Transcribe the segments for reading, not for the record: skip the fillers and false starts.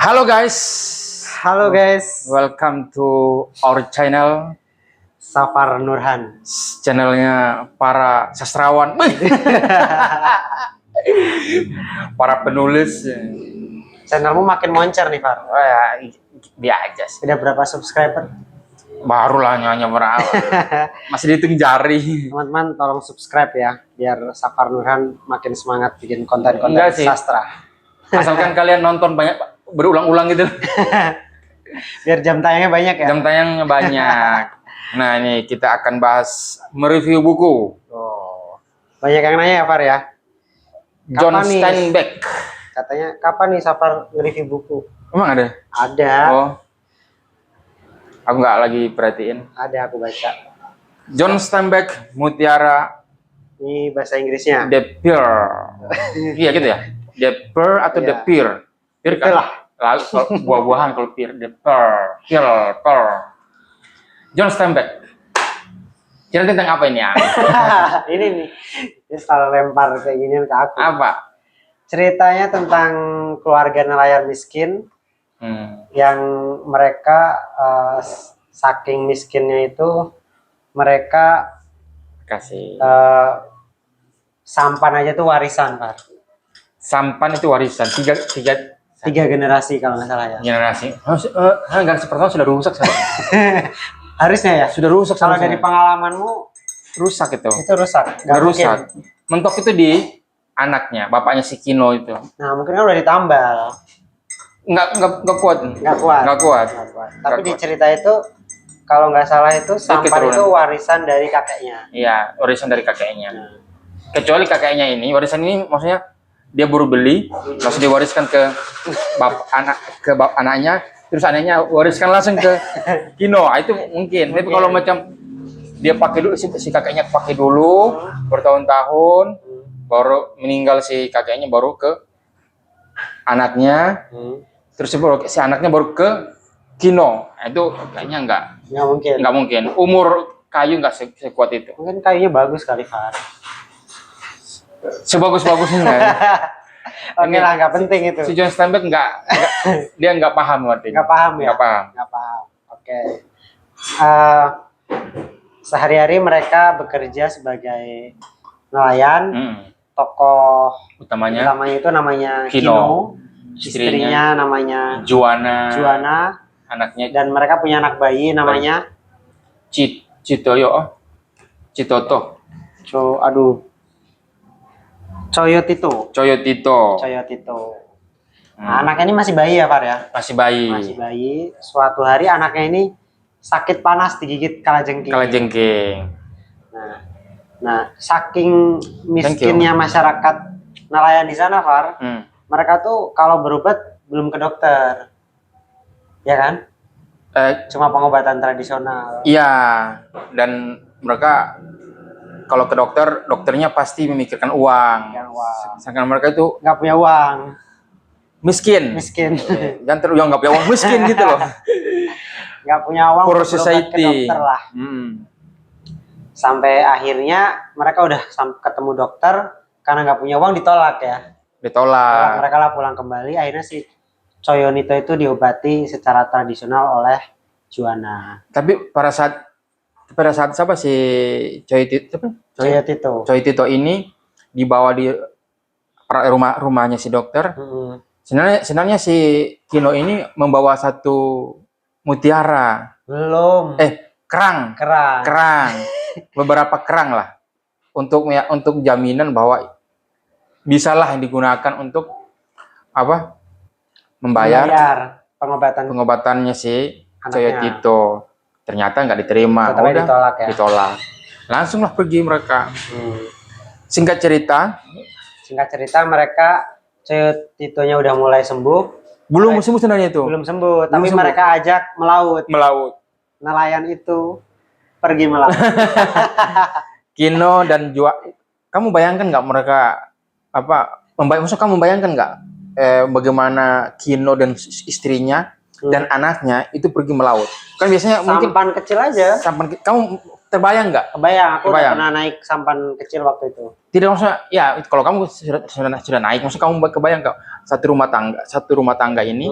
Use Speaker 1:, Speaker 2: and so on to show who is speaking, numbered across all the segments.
Speaker 1: Halo guys,
Speaker 2: Halo guys,
Speaker 1: welcome to our channel,
Speaker 2: Safar Nurhan.
Speaker 1: channelnya para sastrawan, para penulis.
Speaker 2: Channelmu makin moncer nih, Far.
Speaker 1: Oh ya, dia aja sih.
Speaker 2: Udah berapa subscriber?
Speaker 1: Barulah nyonya berapa, masih dihitung jari.
Speaker 2: Teman-teman tolong subscribe ya, biar Safar Nurhan makin semangat bikin konten-konten
Speaker 1: Enggak sih.
Speaker 2: sastra.
Speaker 1: Asalkan kalian nonton banyak, berulang-ulang gitu.
Speaker 2: Biar jam tayangnya banyak ya.
Speaker 1: Jam tayangnya banyak. Nah ini kita akan bahas mereview buku
Speaker 2: Oh. Banyak yang nanya ya, Far ya.
Speaker 1: John
Speaker 2: Kapan nih?
Speaker 1: Steinbeck.
Speaker 2: Katanya kapan nih Safar nge-review buku?
Speaker 1: Emang ada?
Speaker 2: Ada.
Speaker 1: Oh, aku nggak lagi perhatiin.
Speaker 2: Ada, aku baca.
Speaker 1: John Steinbeck, Mutiara
Speaker 2: Ini bahasa Inggrisnya.
Speaker 1: The Pear. Iya gitu ya? The Pear atau
Speaker 2: Iya.
Speaker 1: The Pear? Pear kan?
Speaker 2: Itulah.
Speaker 1: Lalu kalau buah-buahan kalau pear, The Pear. Pear. John Steinbeck. Cerita tentang apa ini ya?
Speaker 2: Ini nih, dia selalu lempar kayak gini ke aku.
Speaker 1: Apa?
Speaker 2: Ceritanya tentang keluarga nelayan miskin yang mereka saking miskinnya itu mereka
Speaker 1: Kasih.
Speaker 2: sampan aja tuh warisan, Pak.
Speaker 1: Sampan itu warisan. Tiga
Speaker 2: Generasi kalau nggak salah ya.
Speaker 1: generasi. Generasi pertama sudah rusak.
Speaker 2: Harusnya ya.
Speaker 1: Sudah rusak.
Speaker 2: Kalau dari pengalamanmu
Speaker 1: rusak itu.
Speaker 2: itu rusak.
Speaker 1: Nggak
Speaker 2: Nggak mungkin.
Speaker 1: rusak. Mentok itu di anaknya, bapaknya si Kino itu.
Speaker 2: Nah mungkin kan udah ditambal.
Speaker 1: Nggak kuat.
Speaker 2: Nggak kuat.
Speaker 1: Nggak kuat.
Speaker 2: Tapi
Speaker 1: Nggak
Speaker 2: di
Speaker 1: kuat.
Speaker 2: cerita itu kalau nggak salah itu sampan
Speaker 1: keturunan.
Speaker 2: itu warisan dari kakeknya.
Speaker 1: Iya, warisan dari kakeknya.
Speaker 2: Nah,
Speaker 1: Kecuali kakeknya ini, warisan ini maksudnya dia baru beli, langsung diwariskan ke anaknya, terus anaknya wariskan langsung ke Kino. Itu mungkin. Tapi kalau macam dia pakai dulu si kakeknya pakai dulu bertahun-tahun, baru meninggal si kakeknya baru ke anaknya, terus si anaknya baru ke Kino. Itu kayaknya nggak mungkin. Umur kayu nggak sekuat itu.
Speaker 2: Mungkin kayunya bagus kali, Far.
Speaker 1: Sebagus-bagusnya nggak.
Speaker 2: Oke lah, nggak penting itu.
Speaker 1: Si John Steinbeck dia nggak paham berarti.
Speaker 2: Nggak paham ya?
Speaker 1: Nggak paham.
Speaker 2: Oke. Sehari-hari mereka bekerja sebagai nelayan. Tokoh
Speaker 1: Utamanya
Speaker 2: itu namanya
Speaker 1: Kino.
Speaker 2: Istrinya namanya
Speaker 1: Juana. Anaknya
Speaker 2: dan mereka punya anak bayi namanya
Speaker 1: Citoto.
Speaker 2: Coyotito. Nah, anaknya ini masih bayi ya, Far ya?
Speaker 1: Masih bayi.
Speaker 2: Masih bayi. Suatu hari anaknya ini sakit panas digigit kalajengking. Nah, saking miskinnya masyarakat nelayan di sana, Far, mereka tuh kalau berobat belum ke dokter, ya kan? Cuma pengobatan tradisional.
Speaker 1: Iya, dan mereka kalau ke dokternya pasti memikirkan uang. Sedangkan mereka itu
Speaker 2: nggak punya uang.
Speaker 1: Miskin. Dan terus yang nggak punya uang miskin gitu loh.
Speaker 2: Nggak punya uang.
Speaker 1: Poor society.
Speaker 2: Ke dokter lah. Sampai akhirnya mereka udah ketemu dokter karena nggak punya uang ditolak ya.
Speaker 1: Ditolak.
Speaker 2: Mereka lah pulang kembali. Akhirnya si Coyonito itu diobati secara tradisional oleh Juana.
Speaker 1: Tapi pada saat siapa si Coyotito ini dibawa di rumahnya si dokter. Sebenarnya si Kino ini membawa satu mutiara.
Speaker 2: Belum.
Speaker 1: Kerang. Beberapa kerang lah. Untuk jaminan bahwa bisalah yang digunakan untuk membayar pengobatannya si Coyotito. Ternyata nggak diterima. Ditolak. Langsunglah pergi mereka. Singkat cerita
Speaker 2: mereka Coyotitonya udah mulai sembuh.
Speaker 1: Belum sembuh sebenarnya itu.
Speaker 2: Belum sembuh, tapi mereka ajak melaut. Nelayan itu pergi melaut.
Speaker 1: Kino dan kamu bayangkan nggak mereka maksudnya kamu bayangkan nggak bagaimana Kino dan istrinya dan anaknya itu pergi melaut. Kan biasanya mungkin
Speaker 2: Sampan kecil aja.
Speaker 1: kamu terbayang nggak?
Speaker 2: Kebayang, aku udah
Speaker 1: Kebayang.
Speaker 2: pernah naik sampan kecil waktu itu.
Speaker 1: Tidak, maksudnya ya kalau kamu sudah naik, maksudnya kamu kebayang nggak satu rumah tangga ini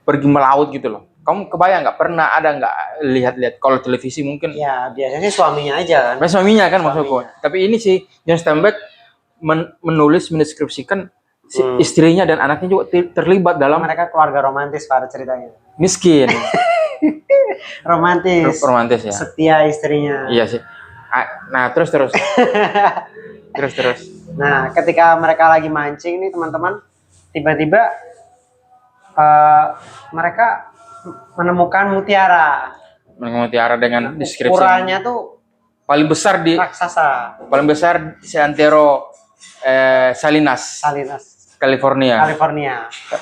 Speaker 1: pergi melaut gitu loh. Kamu kebayang nggak, pernah ada nggak lihat-lihat kalau televisi mungkin
Speaker 2: Ya biasanya sih suaminya aja kan.
Speaker 1: suaminya kan maksudku.
Speaker 2: Suaminya.
Speaker 1: Tapi ini si John Steinbeck mendeskripsikan si istrinya dan anaknya juga terlibat dalam
Speaker 2: Mereka keluarga romantis pada ceritanya.
Speaker 1: miskin.
Speaker 2: Romantis.
Speaker 1: Romantis ya.
Speaker 2: Setia istrinya.
Speaker 1: Iya sih. Nah, terus. terus.
Speaker 2: Nah, ketika mereka lagi mancing nih teman-teman, tiba-tiba mereka menemukan mutiara.
Speaker 1: Mutiara dengan deskripsi
Speaker 2: Ukurannya tuh
Speaker 1: paling besar di
Speaker 2: raksasa.
Speaker 1: paling besar di antero Salinas, California.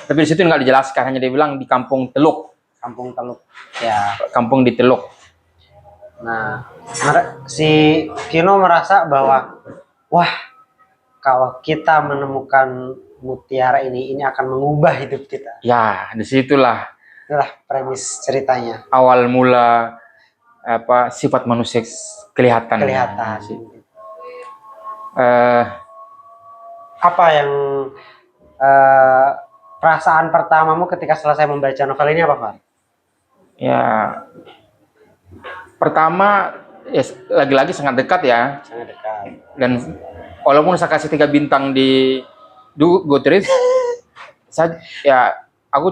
Speaker 1: Tapi di situ nggak dijelaskan, hanya dia bilang di Kampung Teluk.
Speaker 2: Kampung Teluk. Ya.
Speaker 1: Kampung di Teluk.
Speaker 2: Nah, si Kino merasa bahwa wah, kalau kita menemukan mutiara ini akan mengubah hidup kita.
Speaker 1: Ya, disitulah
Speaker 2: Itulah premis ceritanya.
Speaker 1: awal mula sifat manusia kelihatan.
Speaker 2: Apa yang perasaan pertamamu ketika selesai membaca novel ini apa, Pak?
Speaker 1: Ya, pertama ya lagi-lagi sangat dekat ya.
Speaker 2: Sangat dekat.
Speaker 1: Dan walaupun saya kasih 3 bintang di Goodreads, aku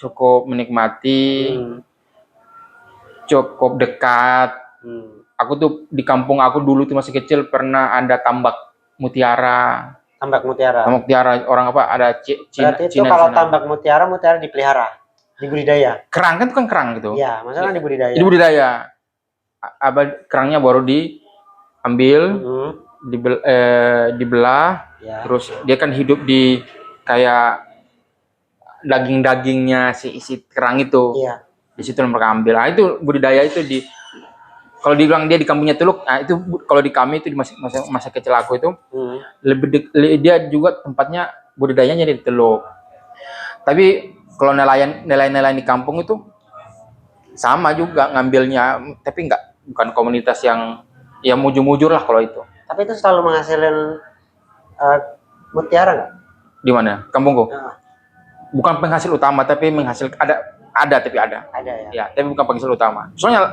Speaker 1: cukup menikmati, cukup dekat. Aku tuh di kampung aku dulu tuh masih kecil pernah ada tambak mutiara.
Speaker 2: Tambak mutiara
Speaker 1: orang apa ada Cina.
Speaker 2: Berarti itu kalau tambak mutiara dipelihara, dibudidaya.
Speaker 1: Kerang kan kerang gitu.
Speaker 2: Iya, masalah dibudidaya.
Speaker 1: Dibudidaya. Kerangnya baru diambil, dibelah, ya. Terus dia kan hidup di kayak daging-dagingnya si isi kerang itu.
Speaker 2: Iya.
Speaker 1: Di situ mereka ambil. Nah, itu budidaya itu kalau dibilang dia di kampungnya Teluk, nah itu kalau di kami itu di masa kecil aku itu dia juga tempatnya budidayanya di Teluk. Tapi kalau nelayan di kampung itu sama juga ngambilnya, tapi bukan komunitas yang ya mujur-mujur lah kalau itu.
Speaker 2: Tapi itu selalu menghasilkan mutiara nggak?
Speaker 1: Di mana? Kampungku? Bukan penghasil utama, tapi ada tapi ada.
Speaker 2: Ada ya.
Speaker 1: Ya, tapi bukan penghasil utama. Soalnya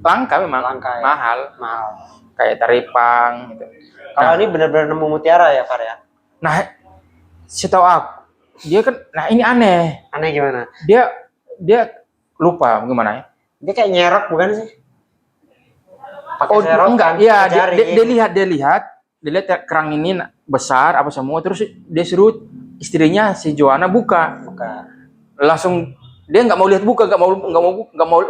Speaker 1: langka memang.
Speaker 2: Langka, ya.
Speaker 1: Mahal. Kayak taripang gitu.
Speaker 2: Kalau ini benar-benar nemu mutiara ya, Far ya?
Speaker 1: Nah, setahu aku, dia kan, nah ini aneh.
Speaker 2: Aneh gimana?
Speaker 1: Dia lupa gimana ya?
Speaker 2: Dia kayak nyerok bukan sih? Pakai
Speaker 1: serok enggak, iya dia lihat kerang ini besar apa semua, terus dia suruh istrinya si Joanna buka. Langsung dia nggak mau lihat buka, nggak mau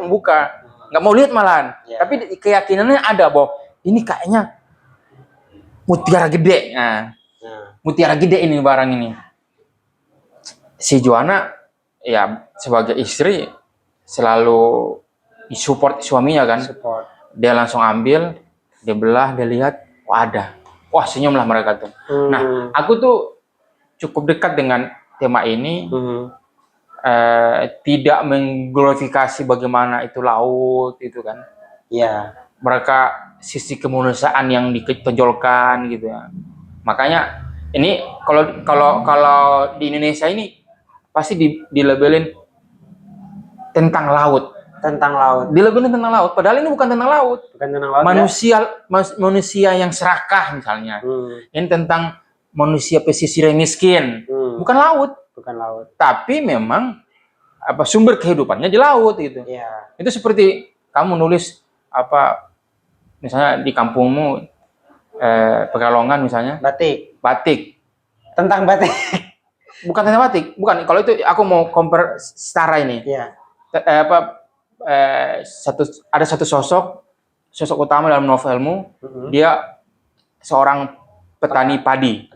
Speaker 1: membuka, nggak mau lihat malahan. Tapi keyakinannya ada bahwa ini kayaknya mutiara gede. Nah, mutiara gede ini barang ini. Si Joanna ya sebagai istri selalu support suaminya kan. Dia langsung ambil, dia belah, dia lihat, wah senyumlah mereka tuh. Nah, aku tuh cukup dekat dengan tema ini. Tidak mengglorifikasi bagaimana itu laut itu kan. Iya. Mereka sisi kemanusiaan yang ditonjolkan gitu ya. Makanya ini kalau di Indonesia ini pasti dilabelin tentang laut. Dilabelin tentang laut. Padahal ini bukan tentang laut. Manusia yang serakah misalnya. Ini tentang manusia pesisir yang miskin. Bukan laut. Tapi memang sumber kehidupannya di laut gitu. Yeah. Itu seperti kamu nulis misalnya di kampungmu Pekalongan misalnya. Batik. Tentang batik. Bukan tentang batik. Bukan. Kalau itu aku mau compare setara ini. Yeah. Ada satu sosok utama dalam novelmu. Dia seorang petani padi.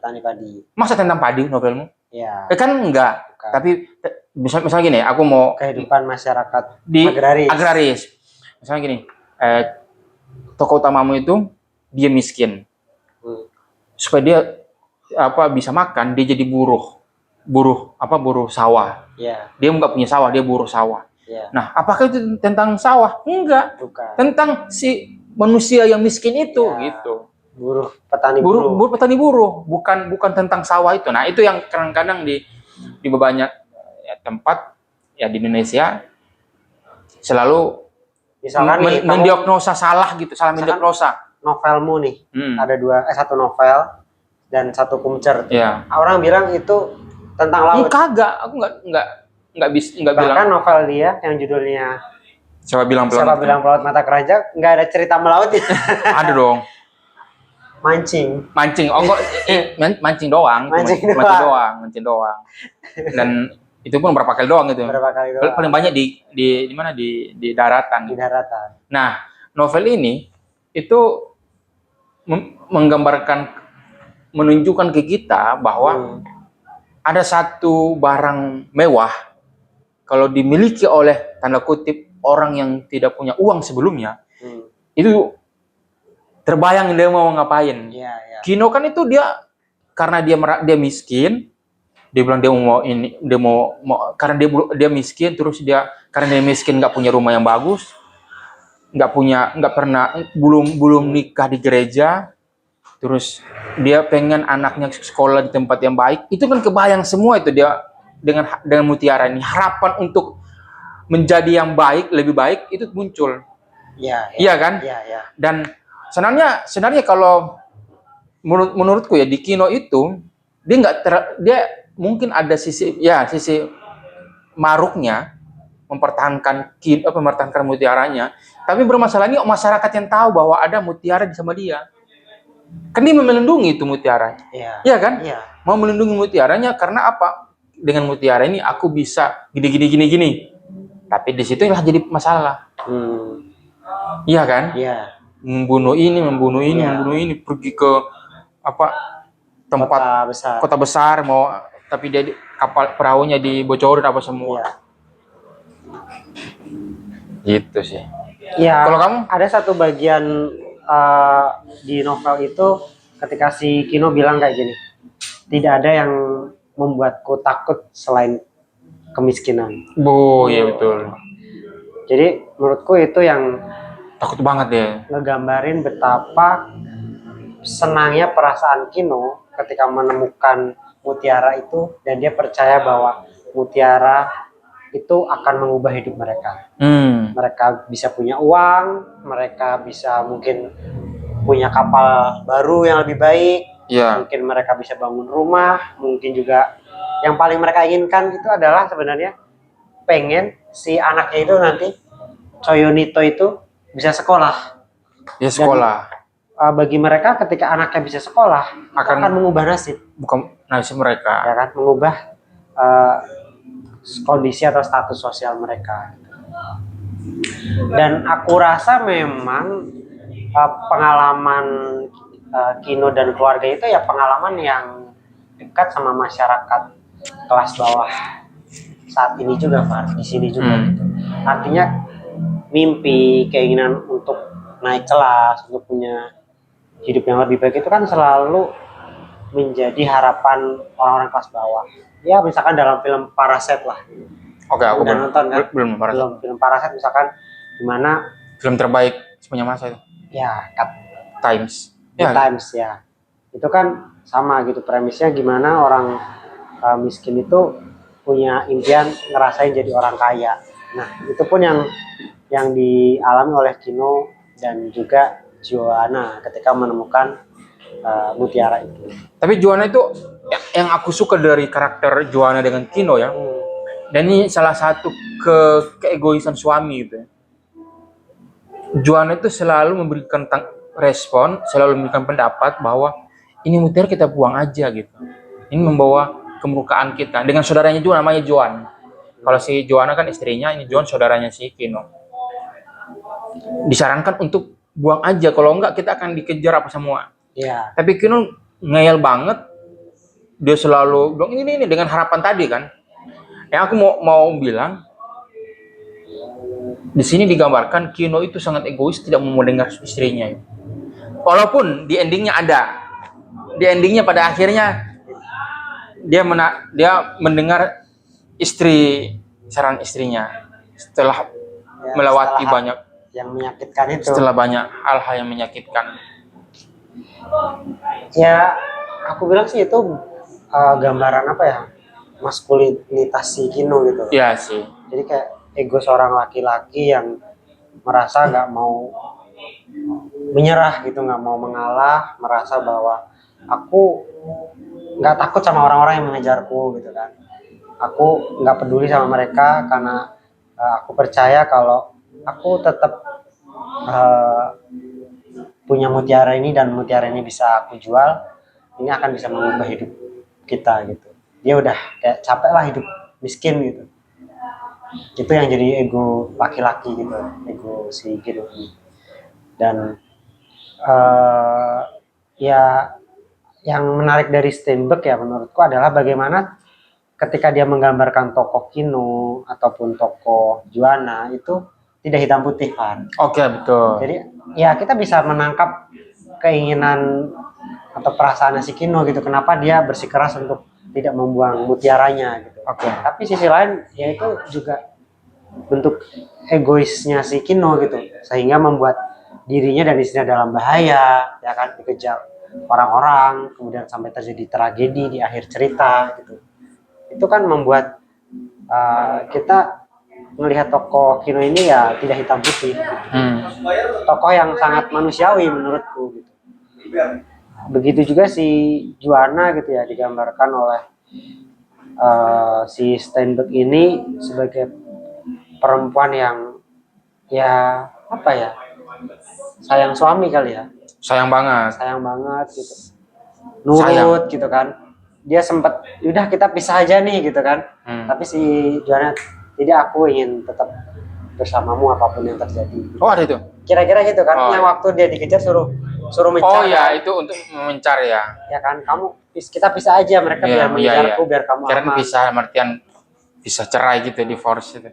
Speaker 1: Masa tentang padi novelmu? Ya. Kan enggak. Bukan. Tapi misalnya gini, aku mau
Speaker 2: kehidupan masyarakat
Speaker 1: agraris. Misalnya gini, tokoh utamamu itu dia miskin. Supaya dia bisa makan, dia jadi buruh. buruh sawah.
Speaker 2: Ya,
Speaker 1: Dia nggak punya sawah, dia buruh sawah.
Speaker 2: ya.
Speaker 1: Nah, apakah itu tentang sawah? Enggak.
Speaker 2: Bukan.
Speaker 1: Tentang si manusia yang miskin itu,
Speaker 2: Ya.
Speaker 1: gitu.
Speaker 2: Buruh petani
Speaker 1: Petani buruh, bukan tentang sawah itu. Nah, itu yang kadang-kadang di banyak tempat ya di Indonesia selalu
Speaker 2: Misalkan nih, kamu
Speaker 1: mendiagnosa salah gitu, salah
Speaker 2: misalkan
Speaker 1: mendiagnosa.
Speaker 2: novelmu nih, ada satu novel dan satu kumcer.
Speaker 1: Iya.
Speaker 2: Orang bilang itu tentang laut.
Speaker 1: Kagak, aku nggak bilang.
Speaker 2: Bahkan novel dia yang judulnya
Speaker 1: Siapa bilang
Speaker 2: Pelaut Mata Keranjang nggak ada cerita melaut ya.
Speaker 1: Ada dong.
Speaker 2: Mancing.
Speaker 1: Oh kok mancing doang.
Speaker 2: Mancing
Speaker 1: doang. Dan itu pun berapa kali doang gitu.
Speaker 2: Berapa kali doang.
Speaker 1: Paling banyak di mana di daratan.
Speaker 2: Di daratan.
Speaker 1: Nah, novel ini itu menunjukkan ke kita bahwa ada satu barang mewah kalau dimiliki oleh tanda kutip orang yang tidak punya uang sebelumnya, itu terbayang dia mau ngapain.
Speaker 2: Ya.
Speaker 1: Kino kan itu dia karena dia miskin, dia bilang dia mau ini, dia mau karena dia miskin, terus karena dia miskin nggak punya rumah yang bagus, belum nikah di gereja, terus dia pengen anaknya sekolah di tempat yang baik. Itu kan kebayang semua itu dia dengan mutiara ini, harapan untuk menjadi yang baik, lebih baik itu muncul. Iya kan?
Speaker 2: Iya.
Speaker 1: Dan sebenarnya kalau menurutku ya di Kino itu dia mungkin ada sisi maruknya mempertahankan mutiaranya, tapi bermasalah ini masyarakat yang tahu bahwa ada mutiara di sama dia. Kan dia melindungi itu mutiaranya. Iya kan?
Speaker 2: Iya.
Speaker 1: Mau melindungi mutiaranya karena apa? Dengan mutiara ini aku bisa gini. Tapi di situlah jadi masalah. Iya kan?
Speaker 2: Iya.
Speaker 1: Membunuh ini, pergi ke tempat kota besar tapi dia kapal perahunya dibocorin apa semua. Gitu sih.
Speaker 2: Iya.
Speaker 1: Kalau kamu?
Speaker 2: Ada satu bagian di novel itu ketika si Kino bilang kayak gini, tidak ada yang membuatku takut selain kemiskinan.
Speaker 1: Iya betul.
Speaker 2: Jadi menurutku itu yang
Speaker 1: takut banget ya.
Speaker 2: Ngegambarin betapa senangnya perasaan Kino ketika menemukan mutiara itu dan dia percaya bahwa mutiara itu akan mengubah hidup mereka. Mereka bisa punya uang, mereka bisa mungkin punya kapal baru yang lebih baik. Mungkin mereka bisa bangun rumah, mungkin juga yang paling mereka inginkan itu adalah sebenarnya pengen si anaknya itu nanti Coyonito itu bisa sekolah.
Speaker 1: Ya sekolah.
Speaker 2: Dan, bagi mereka ketika anaknya bisa sekolah akan mengubah nasib.
Speaker 1: Bukan nasib mereka.
Speaker 2: Ya kan, mengubah kondisi atau status sosial mereka. Dan aku rasa memang pengalaman Kino dan keluarga itu ya pengalaman yang dekat sama masyarakat kelas bawah saat ini juga, Pak, di sini juga. Gitu. Artinya mimpi, keinginan untuk naik kelas, untuk punya hidup yang lebih baik itu kan selalu menjadi harapan orang-orang kelas bawah. Ya misalkan dalam film Parasite lah.
Speaker 1: Oke, aku
Speaker 2: udah nonton kan?
Speaker 1: Belum
Speaker 2: Film Parasite misalkan gimana
Speaker 1: film terbaik sepanjang masa itu.
Speaker 2: Ya,
Speaker 1: Times.
Speaker 2: Times ya. Itu kan sama gitu premisnya, gimana orang miskin itu punya impian ngerasain jadi orang kaya. Nah, itu pun yang dialami oleh Kino dan juga Joanna ketika menemukan mutiara itu.
Speaker 1: Tapi Joanna itu yang aku suka dari karakter Joanna dengan Kino ya. Dan ini salah satu keegoisan suami gitu ya. Joanna itu selalu memberikan respon, selalu memberikan pendapat bahwa ini mutiara kita buang aja gitu. Ini membawa kemurkaan kita. Dengan saudaranya juga namanya Joan. Kalau si Joanna kan istrinya, ini Joan saudaranya si Kino. Disarankan untuk buang aja, kalau enggak kita akan dikejar apa semua.
Speaker 2: Iya.
Speaker 1: Tapi Kino ngeyel banget. Dia selalu bilang ini dengan harapan tadi kan. Yang aku mau bilang di sini digambarkan Kino itu sangat egois, tidak mau mendengar istrinya. Walaupun di endingnya ada. Di endingnya pada akhirnya dia mendengar saran istrinya setelah
Speaker 2: Ya,
Speaker 1: melewati
Speaker 2: setelah
Speaker 1: banyak
Speaker 2: yang menyakitkan itu.
Speaker 1: setelah banyak hal-hal yang menyakitkan.
Speaker 2: Ya, aku bilang sih itu gambaran apa ya? Maskulinitas si Kino gitu.
Speaker 1: Iya sih.
Speaker 2: Jadi kayak ego seorang laki-laki yang merasa nggak mau menyerah gitu, nggak mau mengalah, merasa bahwa aku nggak takut sama orang-orang yang mengejarku gitu kan. Aku nggak peduli sama mereka karena aku percaya kalau aku tetap punya mutiara ini dan mutiara ini bisa aku jual, ini akan bisa mengubah hidup kita gitu. Dia udah kayak capek lah hidup miskin gitu. Itu yang jadi ego laki-laki gitu, ego si Gino ini. Dan ya yang menarik dari Steinbeck ya menurutku adalah bagaimana ketika dia menggambarkan tokoh Kino ataupun tokoh Juana itu tidak hitam putih kan.
Speaker 1: Oke, betul.
Speaker 2: Jadi ya kita bisa menangkap keinginan atau perasaan si Kino gitu. Kenapa dia bersikeras untuk tidak membuang mutiaranya gitu.
Speaker 1: Oke.
Speaker 2: Tapi sisi lain ya itu juga bentuk egoisnya si Kino gitu. Sehingga membuat dirinya dan istrinya dalam bahaya, ya kan, dikejar orang-orang, kemudian sampai terjadi tragedi di akhir cerita gitu. Itu kan membuat kita melihat tokoh Kino ini ya tidak hitam putih. Tokoh yang sangat manusiawi menurutku gitu. Begitu juga si Juana gitu ya, digambarkan oleh si Steinbeck ini sebagai perempuan yang ya apa ya, sayang suami kali ya,
Speaker 1: Sayang banget.
Speaker 2: sayang banget gitu, nurut gitu kan. Dia sempat udah kita pisah aja nih gitu kan, tapi si Juana tidak, aku ingin tetap bersamamu apapun yang terjadi.
Speaker 1: Oh, ada itu.
Speaker 2: Kira-kira gitu kan.
Speaker 1: Oh,
Speaker 2: Yang waktu dia dikejar suruh mencar.
Speaker 1: Oh ya,
Speaker 2: kan?
Speaker 1: itu untuk mencar ya.
Speaker 2: Ya kan, kita pisah aja, mereka biar mengejarku, biar kamu
Speaker 1: Kira
Speaker 2: aman.
Speaker 1: bisa artian bisa cerai gitu, divorce itu.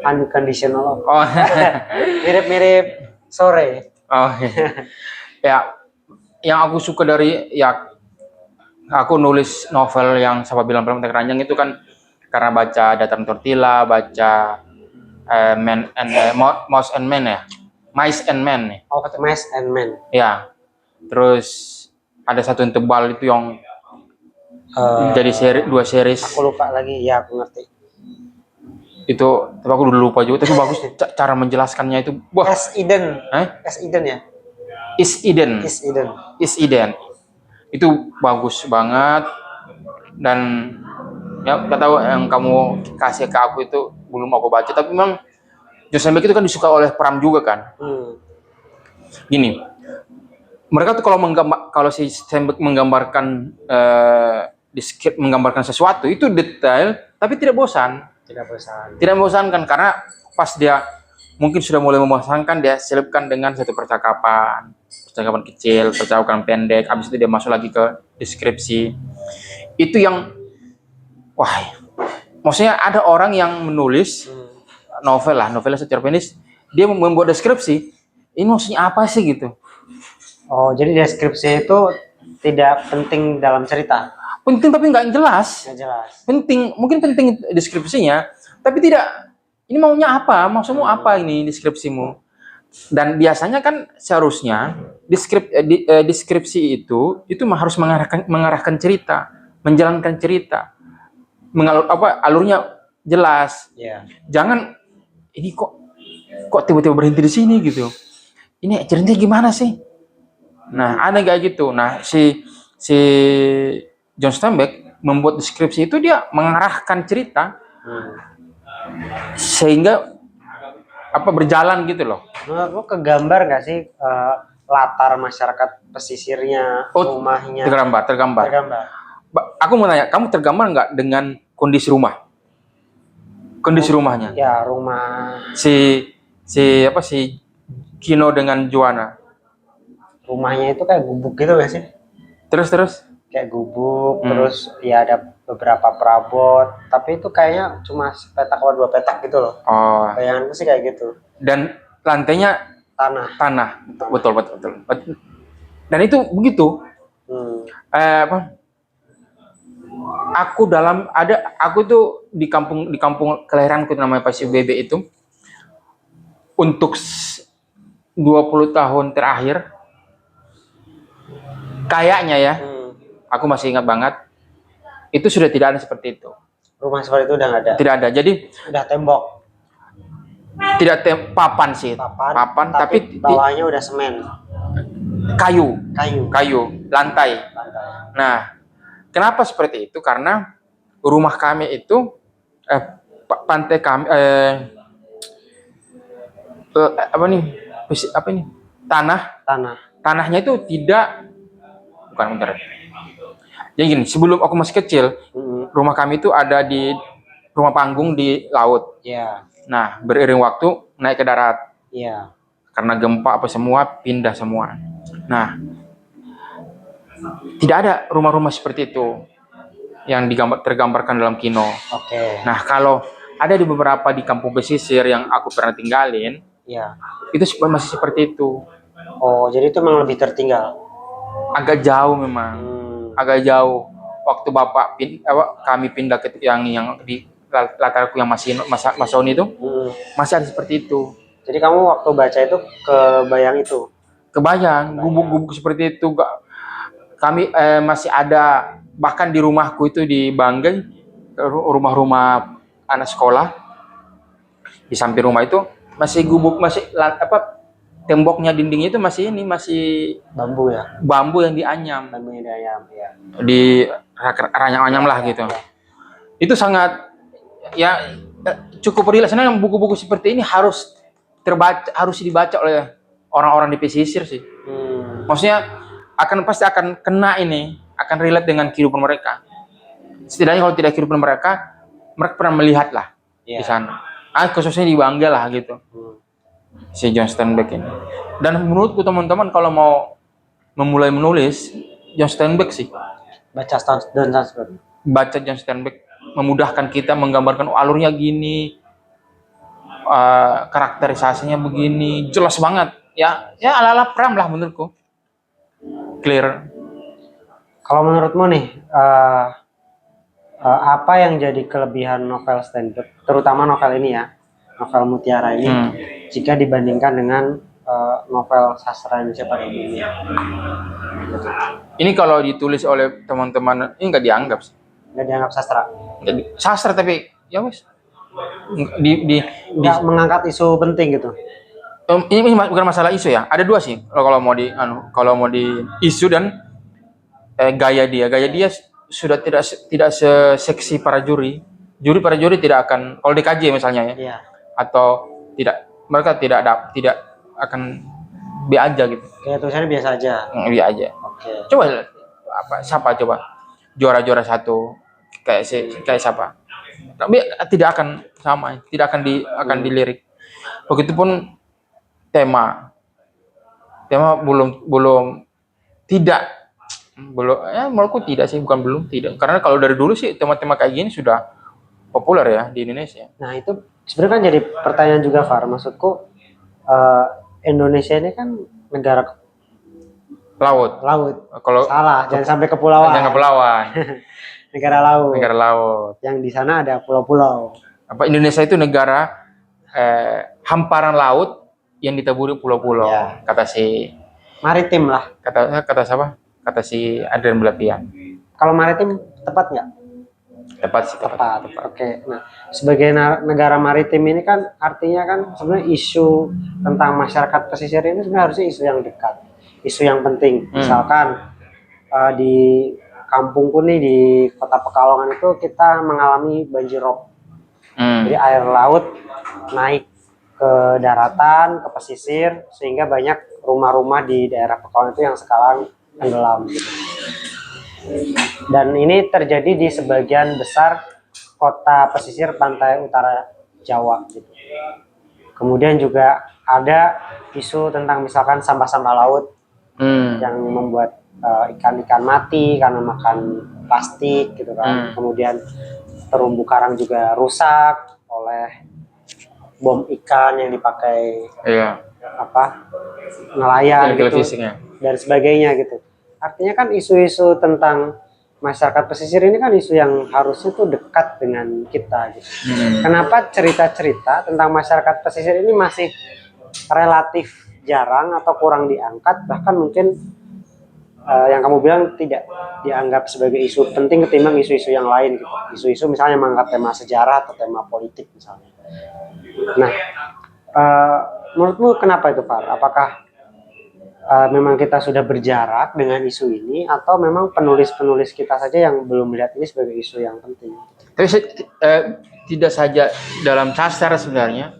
Speaker 2: Unconditional love.
Speaker 1: Oh.
Speaker 2: Mirip-mirip sore.
Speaker 1: Oh. Ya, yang aku suka dari aku nulis novel yang Siapa Bilang Perang Keranjang itu kan karena baca Dataran Tortilla, baca Mouse and Man ya. Mice and Men nih.
Speaker 2: Of Mice and Men.
Speaker 1: Ya. Terus ada satu yang tebal itu yang jadi dua series.
Speaker 2: Aku lupa lagi, ya aku ngerti.
Speaker 1: Itu, tapi aku udah lupa juga. Tapi bagus cara menjelaskannya itu. Wah.
Speaker 2: As Eden. As Eden ya.
Speaker 1: Is Eden.
Speaker 2: Is Eden.
Speaker 1: Is Eden. Itu bagus banget. Dan ya nggak tahu yang kamu kasih ke aku itu belum aku baca. Tapi memang Steinbeck itu kan disuka oleh Pram juga kan. Gini, mereka tuh kalau si Steinbeck menggambarkan menggambarkan sesuatu itu detail, tapi tidak bosan. Tidak membosankan karena pas dia mungkin sudah mulai membosankan, dia selipkan dengan satu percakapan kecil, percakapan pendek. Habis itu dia masuk lagi ke deskripsi. Itu yang maksudnya ada orang yang menulis novelnya secara pendek, dia membuat deskripsi. Ini maksudnya apa sih gitu?
Speaker 2: Oh, jadi deskripsi itu tidak penting dalam cerita?
Speaker 1: Penting tapi nggak jelas.
Speaker 2: Nggak jelas.
Speaker 1: Mungkin penting deskripsinya, tapi tidak. Ini maunya apa? Maksudmu apa ini deskripsimu? Dan biasanya kan seharusnya deskripsi itu harus mengarahkan cerita, menjalankan cerita, alurnya jelas.
Speaker 2: Yeah.
Speaker 1: Jangan ini kok tiba-tiba berhenti di sini gitu. Ini ceritanya gimana sih? Nah, ada kayak gitu. Nah, si John Steinbeck membuat deskripsi itu dia mengarahkan cerita sehingga berjalan gitu loh.
Speaker 2: Lu kegambar nggak sih latar masyarakat pesisirnya, rumahnya?
Speaker 1: Tergambar. Aku mau tanya, kamu tergambar nggak dengan kondisi rumah? Kondisi rumahnya?
Speaker 2: Ya, rumah.
Speaker 1: Si Kino dengan Juana.
Speaker 2: Rumahnya itu kayak gubuk gitu nggak sih?
Speaker 1: Terus?
Speaker 2: Kayak gubuk, terus ya ada beberapa perabot, tapi itu kayaknya cuma sepetak atau 2 petak gitu loh.
Speaker 1: Oh.
Speaker 2: Bayanganku sih kayak gitu.
Speaker 1: Dan lantainya tanah. Betul. Dan itu begitu. aku tuh di kampung kelahiranku itu namanya Pasir Bebe itu untuk 20 tahun terakhir kayaknya ya, aku masih ingat banget itu sudah tidak ada seperti itu.
Speaker 2: Rumah seperti itu udah nggak ada.
Speaker 1: Tidak ada. Jadi
Speaker 2: Udah tembok.
Speaker 1: tidak papan sih.
Speaker 2: Papan,
Speaker 1: tapi
Speaker 2: bawahnya udah semen.
Speaker 1: Kayu, lantai.
Speaker 2: Lantai.
Speaker 1: Nah, kenapa seperti itu? Karena rumah kami itu pantai kami apa nih? Tanahnya itu bukan bener. Jadi gini, sebelum aku masih kecil, rumah kami itu ada di rumah panggung di laut.
Speaker 2: Iya.
Speaker 1: Nah, beriring waktu naik ke darat.
Speaker 2: Iya.
Speaker 1: Karena gempa apa semua pindah semua. Nah, tidak ada rumah-rumah seperti itu yang tergambarkan dalam kino.
Speaker 2: Oke.
Speaker 1: Nah, kalau ada di beberapa di kampung pesisir yang aku pernah tinggalin,
Speaker 2: iya,
Speaker 1: itu masih seperti itu.
Speaker 2: Oh, jadi itu memang lebih tertinggal.
Speaker 1: Agak jauh memang. Agak jauh. Waktu kami pindah ke yang di latarku yang masih Masoni itu, masih ada seperti itu.
Speaker 2: Jadi kamu waktu baca itu kebayang itu?
Speaker 1: Kebayang, gubuk-gubuk seperti itu. Kami masih ada, bahkan di rumahku itu di Banggai, rumah-rumah anak sekolah, di samping rumah itu masih gubuk, masih temboknya, dindingnya itu masih
Speaker 2: bambu ya?
Speaker 1: Bambu yang dianyam.
Speaker 2: Bambu yang dianyam, ya.
Speaker 1: Di ranyam-anyam lah gitu. Itu sangat, ya cukup relate. Sebenarnya buku-buku seperti ini harus dibaca oleh orang-orang di pesisir sih. Maksudnya pasti akan kena ini, akan relate dengan kehidupan mereka. Setidaknya kalau tidak kehidupan mereka pernah melihat lah di sana. Khususnya di Bangga lah gitu. Si John Steinbeck ini. Dan menurutku teman-teman kalau mau memulai menulis, John Steinbeck sih.
Speaker 2: Baca
Speaker 1: John Steinbeck memudahkan kita menggambarkan alurnya gini, karakterisasinya begini, jelas banget. Ya ala-ala Pram lah menurutku. Clear.
Speaker 2: Kalau menurutmu nih, apa yang jadi kelebihan novel Steinbeck, terutama novel ini ya, novel Mutiara ini, jika dibandingkan dengan novel sastra Indonesia pada umumnya?
Speaker 1: Ini kalau ditulis oleh teman-teman, ini nggak dianggap sih.
Speaker 2: Nggak dianggap sastra?
Speaker 1: Jadi sastra tapi ya wes.
Speaker 2: Nggak mengangkat isu penting gitu.
Speaker 1: Ini bukan masalah isu ya. Ada dua sih kalau mau di isu dan gaya dia sudah tidak seseksi para juri. Para juri tidak akan, kalau DKJ misalnya ya.
Speaker 2: Iya.
Speaker 1: Atau mereka tidak akan B aja gitu.
Speaker 2: Kayak tulisannya biasa aja.
Speaker 1: B aja.
Speaker 2: Oke.
Speaker 1: Coba siapa juara satu kayak siapa? Tapi tidak akan sama, tidak akan dilirik. Begitupun tema belum menurutku tidak sih, bukan belum, tidak. Karena kalau dari dulu sih tema-tema kayak gini sudah populer ya di Indonesia.
Speaker 2: Nah itu sebenarnya kan jadi pertanyaan juga, Far. Maksudku Indonesia ini kan negara
Speaker 1: laut.
Speaker 2: Kalau salah, jangan sampai kepulauan. Negara laut. Yang di sana ada pulau-pulau.
Speaker 1: Indonesia itu negara hamparan laut yang ditaburi pulau-pulau. Ya. Kata si
Speaker 2: maritim lah.
Speaker 1: Kata siapa? Kata si Adrian Belapian.
Speaker 2: Kalau maritim tepat nggak? Tepat. Oke. Nah, sebagai negara maritim ini kan artinya kan sebenarnya isu tentang masyarakat pesisir ini sebenarnya harusnya isu yang dekat, isu yang penting. Misalkan di kampungku nih di Kota Pekalongan itu kita mengalami banjir rob. Jadi air laut naik ke daratan, ke pesisir, sehingga banyak rumah-rumah di daerah Pekalongan itu yang sekarang tenggelam. Dan ini terjadi di sebagian besar kota pesisir pantai utara Jawa gitu. Kemudian juga ada isu tentang misalkan sampah-sampah laut yang membuat ikan-ikan mati karena makan plastik gitu kan. Kemudian terumbu karang juga rusak oleh bom ikan yang dipakai nelayan gitu dan sebagainya gitu. Artinya kan isu-isu tentang masyarakat pesisir ini kan isu yang harusnya tuh dekat dengan kita gitu. Kenapa cerita-cerita tentang masyarakat pesisir ini masih relatif jarang atau kurang diangkat, bahkan mungkin yang kamu bilang tidak dianggap sebagai isu penting ketimbang isu-isu yang lain gitu. Isu-isu misalnya mengangkat tema sejarah atau tema politik misalnya. Nah, menurutmu kenapa itu, Far? Apakah memang kita sudah berjarak dengan isu ini atau memang penulis-penulis kita saja yang belum melihat ini sebagai isu yang penting?
Speaker 1: Tapi tidak saja dalam sastra sebenarnya.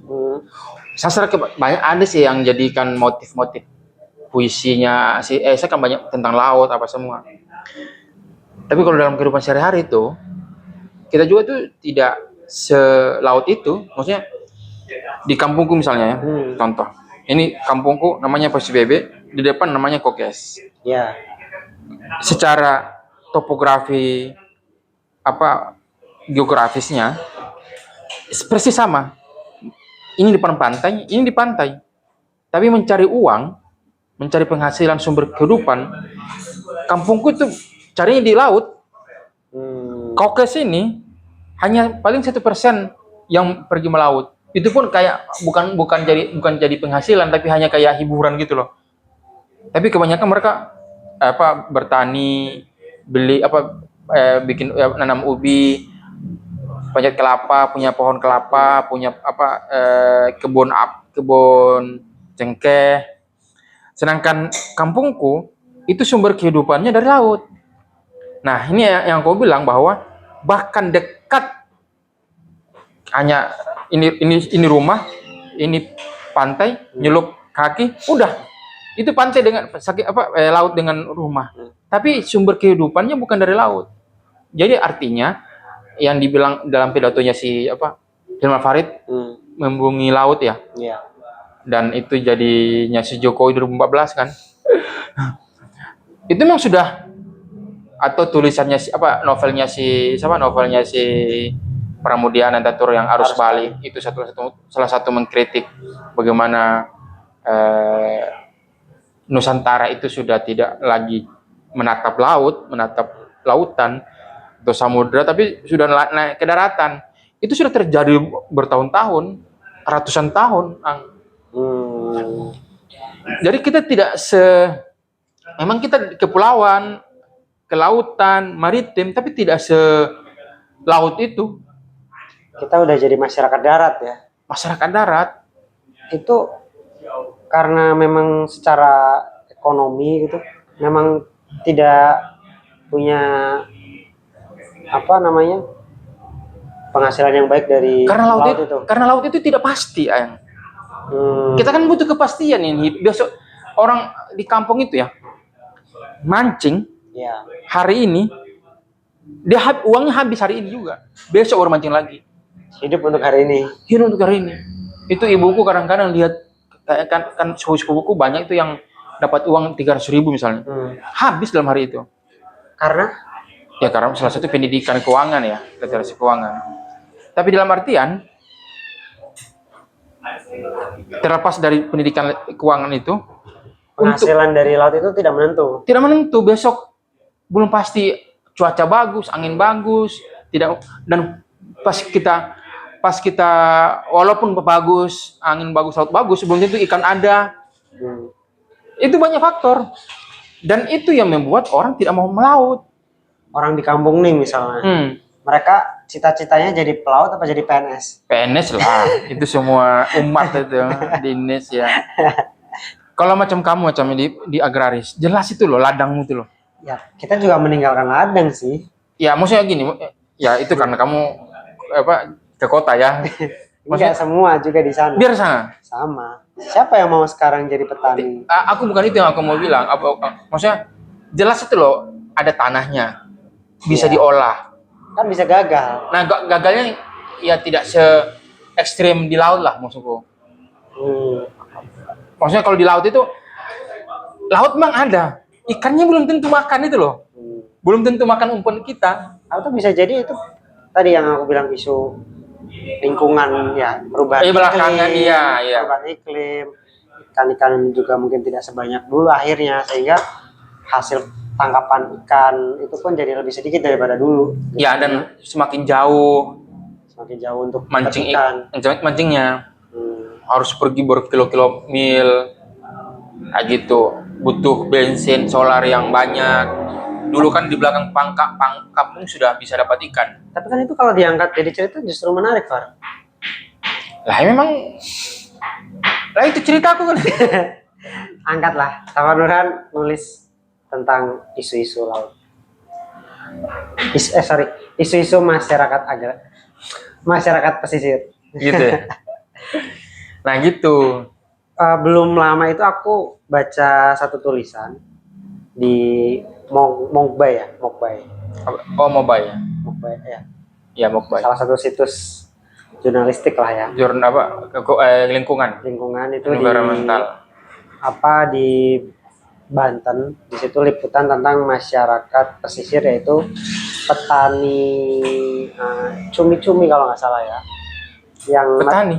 Speaker 1: Sastra banyak ada sih yang jadikan motif-motif puisinya saya kan banyak tentang laut apa semua. Tapi kalau dalam kehidupan sehari-hari itu kita juga tuh tidak selaut itu. Maksudnya di kampungku misalnya ya, contoh. Ini kampungku namanya PSBB, di depan namanya Kokes.
Speaker 2: Ya.
Speaker 1: Secara topografi geografisnya persis sama. Ini depan pantai, ini di pantai. Tapi mencari uang, mencari penghasilan sumber kehidupan, kampungku itu carinya di laut. Kokes ini hanya paling 1% yang pergi melaut. Itu pun kayak bukan jadi penghasilan, tapi hanya kayak hiburan gitu loh. Tapi kebanyakan mereka bertani, bikin nanam ubi, panjat kelapa, punya pohon kelapa, punya kebun cengkeh. Sedangkan kampungku itu sumber kehidupannya dari laut. Nah, ini yang aku bilang bahwa bahkan dekat hanya ini rumah, ini pantai, nyelup kaki, udah. Itu pantai dengan laut dengan rumah. Tapi sumber kehidupannya bukan dari laut. Jadi artinya yang dibilang dalam pidatonya Hilman Farid membumi laut ya.
Speaker 2: Iya.
Speaker 1: Dan itu jadinya si Jokowi 2014 kan. Itu memang sudah atau tulisannya novelnya si Pramudia Anantatur yang Arus Balik itu salah satu mengkritik bagaimana Nusantara itu sudah tidak lagi menatap lautan atau samudra, tapi sudah naik ke daratan. Itu sudah terjadi bertahun-tahun, ratusan tahun. Jadi kita tidak memang kita kepulauan, kelautan, maritim, tapi tidak laut itu.
Speaker 2: Kita udah jadi masyarakat darat ya.
Speaker 1: Masyarakat darat.
Speaker 2: Itu karena memang secara ekonomi gitu, memang tidak punya penghasilan yang baik dari laut itu.
Speaker 1: Karena laut itu tidak pasti, Ayang. Kita kan butuh kepastian ini. Besok orang di kampung itu ya mancing.
Speaker 2: Ya.
Speaker 1: Hari ini dia uangnya habis hari ini juga. Besok baru mancing lagi.
Speaker 2: Hidup untuk hari ini.
Speaker 1: Itu ibuku kadang-kadang lihat kan sepupuku banyak itu yang dapat uang 300.000 misalnya. Habis dalam hari itu.
Speaker 2: Karena
Speaker 1: salah satu pendidikan keuangan ya, literasi keuangan. Tapi dalam artian terlepas dari pendidikan keuangan itu,
Speaker 2: penghasilan dari laut itu tidak menentu.
Speaker 1: Tidak menentu. Besok belum pasti cuaca bagus, angin bagus, dan pas kita walaupun bagus, angin bagus, laut bagus, belum tentu ikan ada. Itu banyak faktor. Dan itu yang membuat orang tidak mau melaut.
Speaker 2: Orang di kampung nih misalnya. Mereka cita-citanya jadi pelaut apa jadi PNS?
Speaker 1: PNS lah. Itu semua umat itu di Indonesia. Kalau macam kamu di agraris, jelas itu loh ladangmu itu loh.
Speaker 2: Ya, kita juga meninggalkan ladang sih.
Speaker 1: Ya, maksudnya gini, ya itu karena kamu ke kota ya.
Speaker 2: Enggak semua juga di sana.
Speaker 1: Biar sana.
Speaker 2: Sama. Siapa yang mau sekarang jadi petani?
Speaker 1: Aku bukan itu yang aku mau bilang. Maksudnya jelas itu loh, ada tanahnya. Bisa diolah.
Speaker 2: Kan bisa gagal.
Speaker 1: Nah, gagalnya ya tidak se ekstrim di laut lah maksudku. Maksudnya kalau di laut itu, laut memang ada. Ikannya belum tentu makan itu loh. Belum tentu makan umpan kita.
Speaker 2: Atau bisa jadi itu tadi yang aku bilang isu lingkungan ya, perubahan iklim, ikan-ikan juga mungkin tidak sebanyak dulu akhirnya, sehingga hasil tangkapan ikan itu pun jadi lebih sedikit daripada dulu.
Speaker 1: Ya, dan semakin jauh
Speaker 2: Semakin jauh untuk
Speaker 1: mancing
Speaker 2: ikan.
Speaker 1: mancingnya harus pergi berkilo-kilo mil kayak gitu, butuh bensin solar yang banyak. Dulu kan di belakang kampung sudah bisa dapat ikan.
Speaker 2: Tapi kan itu kalau diangkat jadi cerita justru menarik, Far.
Speaker 1: Lah memang lah itu ceritaku kan.
Speaker 2: Angkatlah, Taman Nurhan nulis tentang isu-isu laut. Isu-isu masyarakat pesisir.
Speaker 1: Gitu ya. Nah gitu.
Speaker 2: Belum lama itu aku baca satu tulisan di Mogbay ya, Mogbay.
Speaker 1: Oh, Mobile ya.
Speaker 2: Mogbay ya.
Speaker 1: Ya, Mobile.
Speaker 2: Salah satu situs jurnalistik lah ya.
Speaker 1: Jurnal apa? Lingkungan.
Speaker 2: Lingkungan itu
Speaker 1: Environmental.
Speaker 2: di Banten. Di situ liputan tentang masyarakat pesisir, yaitu petani cumi-cumi kalau nggak salah ya. Yang
Speaker 1: Petani,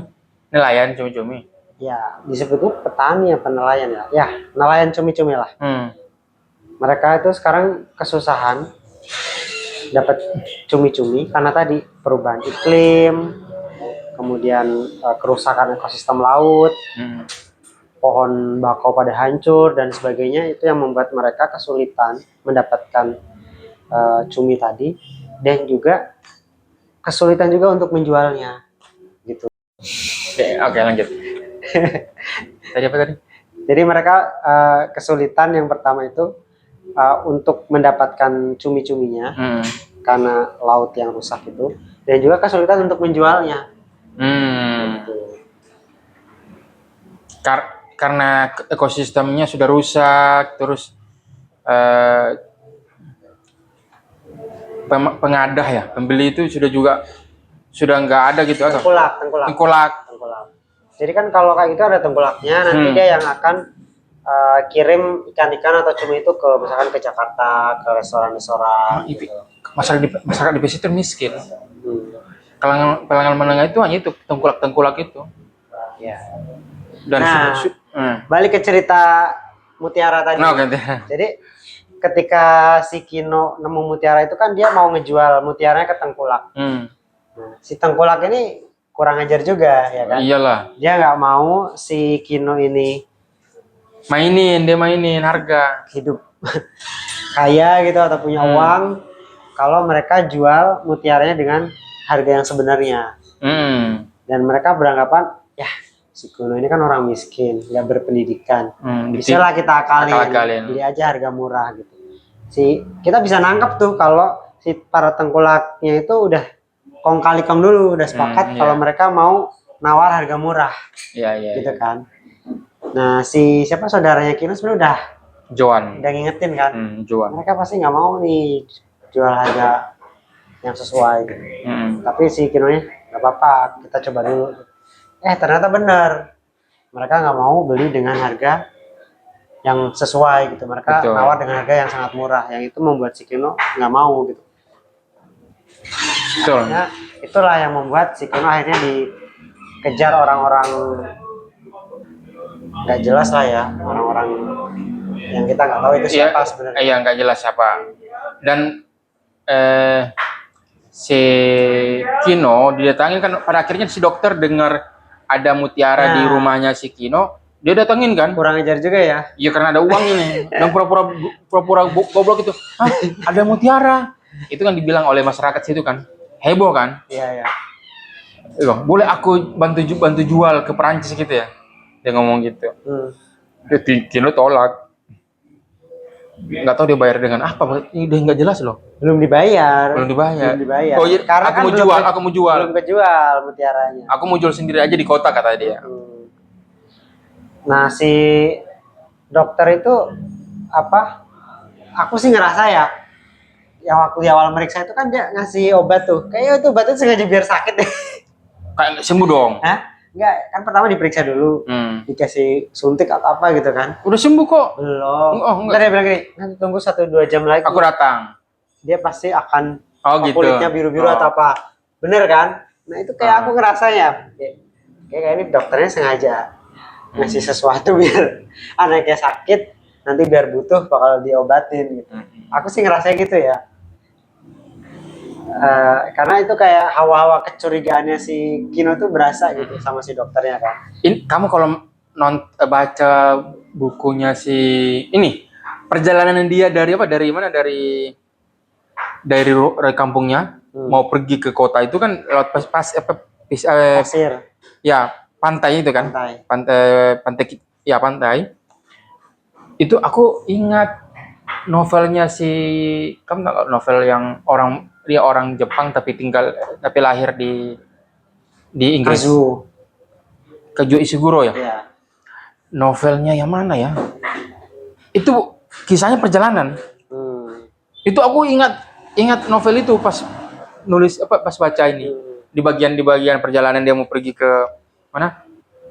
Speaker 1: nelayan cumi-cumi.
Speaker 2: ya disebut itu petani apa nelayan ya? Ya, nelayan cumi-cumi lah. Mereka itu sekarang kesusahan dapat cumi-cumi karena tadi perubahan iklim, kemudian kerusakan ekosistem laut, pohon bakau pada hancur dan sebagainya. Itu yang membuat mereka kesulitan mendapatkan cumi tadi, dan juga kesulitan juga untuk menjualnya gitu.
Speaker 1: Oke, lanjut. Tadi apa tadi?
Speaker 2: Jadi mereka kesulitan yang pertama itu untuk mendapatkan cumi-cuminya karena laut yang rusak itu, dan juga kesulitan untuk menjualnya. Gitu.
Speaker 1: Karena ekosistemnya sudah rusak, terus pengadah ya, pembeli itu sudah nggak ada gitu. Tengkulak.
Speaker 2: Jadi kan kalau kayak gitu ada tengkulaknya, nanti dia yang akan kirim ikan-ikan atau cumi itu ke misalkan ke Jakarta, ke restoran-restoran. Gitu.
Speaker 1: Masyarakat di pesisir miskin. Kalangan menengah itu hanya itu tengkulak itu.
Speaker 2: Ya.
Speaker 1: Dan
Speaker 2: balik ke cerita mutiara tadi. Jadi ketika si Kino nemu mutiara itu kan dia mau ngejual mutiaranya ke tengkulak. Nah, si tengkulak ini kurang ajar juga ya kan.
Speaker 1: Iyalah.
Speaker 2: Dia nggak mau si Kino ini
Speaker 1: mainin harga,
Speaker 2: hidup kaya gitu atau punya uang kalau mereka jual mutiaranya dengan harga yang sebenarnya. Dan mereka beranggapan ya si Kuno ini kan orang miskin, nggak berpendidikan, bisa lah kita akalin, beli aja harga murah gitu. Kita bisa nangkep tuh kalau si para tengkulaknya itu udah kong kali kong dulu, udah sepakat kalau mereka mau nawar harga murah, gitu kan. Nah siapa saudaranya Kino sebenarnya udah ngingetin kan, mereka pasti nggak mau nih jual harga yang sesuai gitu. Tapi si Kino nya nggak apa-apa, kita coba dulu. Ternyata benar, mereka nggak mau beli dengan harga yang sesuai gitu. Mereka nawar dengan harga yang sangat murah, yang itu membuat si Kino nggak mau gitu. Nah, itulah yang membuat si Kino akhirnya dikejar orang-orang nggak jelas lah ya, orang-orang yang kita nggak tahu itu siapa sebenarnya.
Speaker 1: Iya, nggak jelas siapa. Dan si Kino didatangin kan, pada akhirnya si dokter dengar ada mutiara di rumahnya si Kino, dia datangin kan.
Speaker 2: Kurang ajar juga ya.
Speaker 1: Iya, karena ada uang ini. Dan pura-pura goblok itu. Ada mutiara. Itu kan dibilang oleh masyarakat situ kan. Heboh kan?
Speaker 2: Iya.
Speaker 1: Boleh aku bantu jual ke Perancis gitu ya. Dia ngomong gitu. Jadi Kino tolak. Nggak tahu dia bayar dengan apa. Ini udah nggak jelas loh.
Speaker 2: Belum dibayar.
Speaker 1: Oh iya,
Speaker 2: karena
Speaker 1: aku mau jual.
Speaker 2: Belum kejual mutiaranya.
Speaker 1: Aku mau jual sendiri aja di kota, kata dia.
Speaker 2: Nah si dokter itu aku sih ngerasa ya, yang waktu di awal meriksa itu kan dia ngasih obat tuh, kayaknya itu obatnya sengaja biar sakit deh.
Speaker 1: Kayak sembuh dong.
Speaker 2: Enggak, kan pertama diperiksa dulu, dikasih suntik atau apa gitu kan.
Speaker 1: Udah sembuh kok.
Speaker 2: Belum. Enggak. Dia bilang gini, nanti tunggu 1-2 jam lagi.
Speaker 1: Aku datang.
Speaker 2: Dia pasti akan
Speaker 1: gitu.
Speaker 2: Kulitnya biru-biru atau apa. Bener kan? Nah itu kayak aku ngerasa ya, kayak ini dokternya sengaja ngasih sesuatu biar anaknya sakit nanti biar butuh bakal diobatin gitu. Aku sih ngerasa gitu ya. Karena itu kayak hawa-hawa kecurigaannya si Kino tuh berasa gitu sama si dokternya kan.
Speaker 1: Kamu kalau baca bukunya si ini perjalanan dia dari apa? Dari mana? Dari kampungnya mau pergi ke kota itu kan lewat
Speaker 2: Pasir,
Speaker 1: ya pantai itu kan.
Speaker 2: pantai.
Speaker 1: Pantai. Itu aku ingat novelnya si kamu tahu novel yang dia orang Jepang tapi lahir di Inggris. Kazuo Ishiguro ya.
Speaker 2: Iya.
Speaker 1: Novelnya yang mana ya? Itu kisahnya perjalanan. Itu aku ingat novel itu pas nulis pas baca ini. Di bagian perjalanan dia mau pergi ke mana?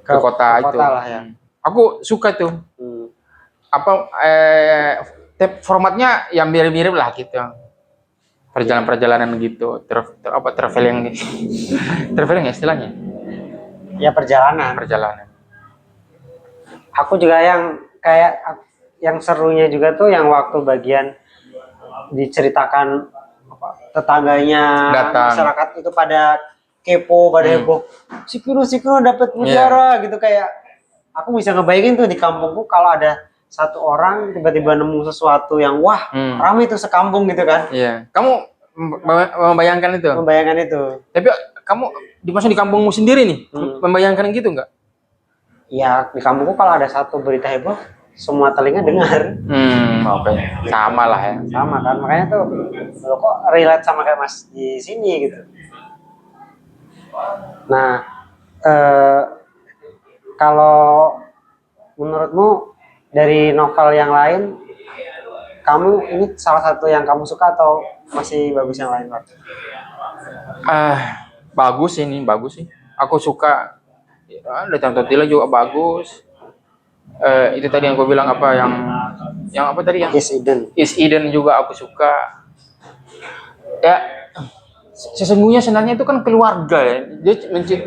Speaker 1: Ke kota itu.
Speaker 2: Lah ya.
Speaker 1: Aku suka tuh. Formatnya yang mirip-mirip lah gitu. Perjalanan gitu. Traveling. Traveling ya istilahnya.
Speaker 2: Ya perjalanan. Aku juga yang kayak yang serunya juga tuh yang waktu bagian diceritakan tetangganya
Speaker 1: datang.
Speaker 2: Masyarakat itu pada kepo, pada heboh. Si Kuno dapat mutiara gitu, kayak aku bisa ngebayangin tuh di kampungku kalau ada satu orang tiba-tiba nemu sesuatu yang wah ramai itu sekampung gitu kan.
Speaker 1: Iya. Kamu membayangkan itu?
Speaker 2: Membayangkan itu.
Speaker 1: Tapi kamu di kampungmu sendiri nih, membayangkan gitu nggak?
Speaker 2: Ya di kampungku kalau ada satu berita heboh, semua telinga dengar.
Speaker 1: Oke. Sama lah ya.
Speaker 2: Sama kan, makanya tuh lo kok relate sama kayak Mas di sini gitu. Nah, kalau menurutmu dari novel yang lain, kamu ini salah satu yang kamu suka atau masih bagus yang lain, Pak?
Speaker 1: Bagus sih. Aku suka. Datang Totila juga bagus. Itu tadi yang aku bilang apa yang apa tadi yang Is Eden juga aku suka. Ya sesungguhnya sebenarnya itu kan keluarga ya. Dia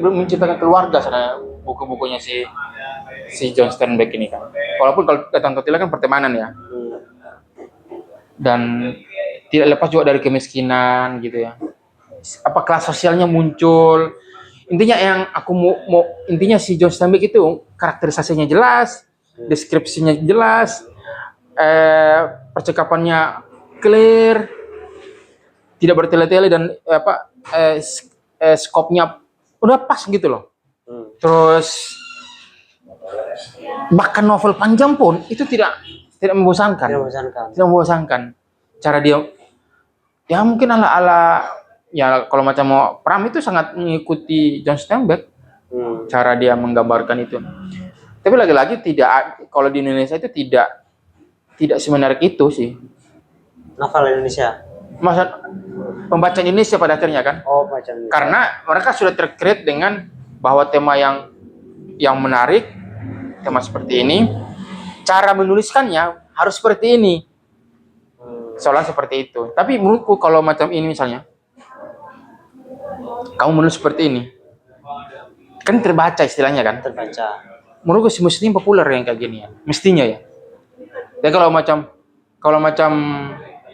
Speaker 1: menciptakan keluarga sebenarnya buku-bukunya si John Steinbeck ini kan. Walaupun kalau Datang Totila kan pertemanan ya. Dan tidak lepas juga dari kemiskinan gitu ya. Apa kelas sosialnya muncul. Intinya yang aku mau intinya si John Steinbeck itu karakterisasinya jelas, deskripsinya jelas, percakapannya clear, tidak bertele-tele dan skopnya udah pas gitu loh. Terus bahkan novel panjang pun itu tidak membosankan. Tidak membosankan. Cara dia ya mungkin ala ya kalau macam mau Pram itu sangat mengikuti John Steinbeck. Cara dia menggambarkan itu. Tapi lagi-lagi tidak, kalau di Indonesia itu tidak semenarik itu sih.
Speaker 2: Novel Indonesia.
Speaker 1: Masa pembaca Indonesia pada akhirnya kan?
Speaker 2: Oh, baca Indonesia.
Speaker 1: Karena mereka sudah terkreat dengan bahwa tema yang menarik, tema seperti ini, cara menuliskannya harus seperti ini. Soalnya seperti itu. Tapi menurutku kalau macam ini misalnya, kamu menulis seperti ini, kan terbaca istilahnya kan?
Speaker 2: Terbaca.
Speaker 1: Menurutku mestinya populer yang kayak gini ya, mestinya ya. Ya kalau macam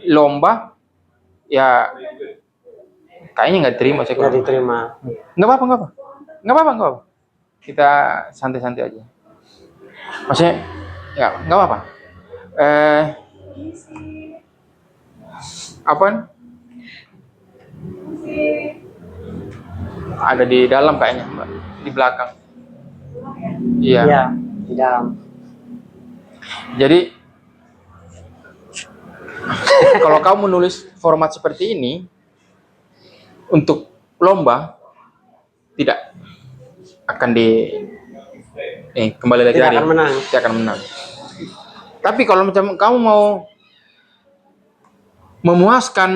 Speaker 1: lomba, ya kayaknya nggak terima saya.
Speaker 2: Nggak diterima.
Speaker 1: Nggak apa. Kita santai-santai aja. Maksudnya, ya nggak apa-apa. Apaan? Ada di dalam kayaknya, Mbak. Di belakang. Iya.
Speaker 2: Iya, di dalam.
Speaker 1: Jadi kalau kamu menulis format seperti ini untuk lomba, tidak akan kembali lagi
Speaker 2: tidak akan menang.
Speaker 1: Tapi kalau macam kamu mau memuaskan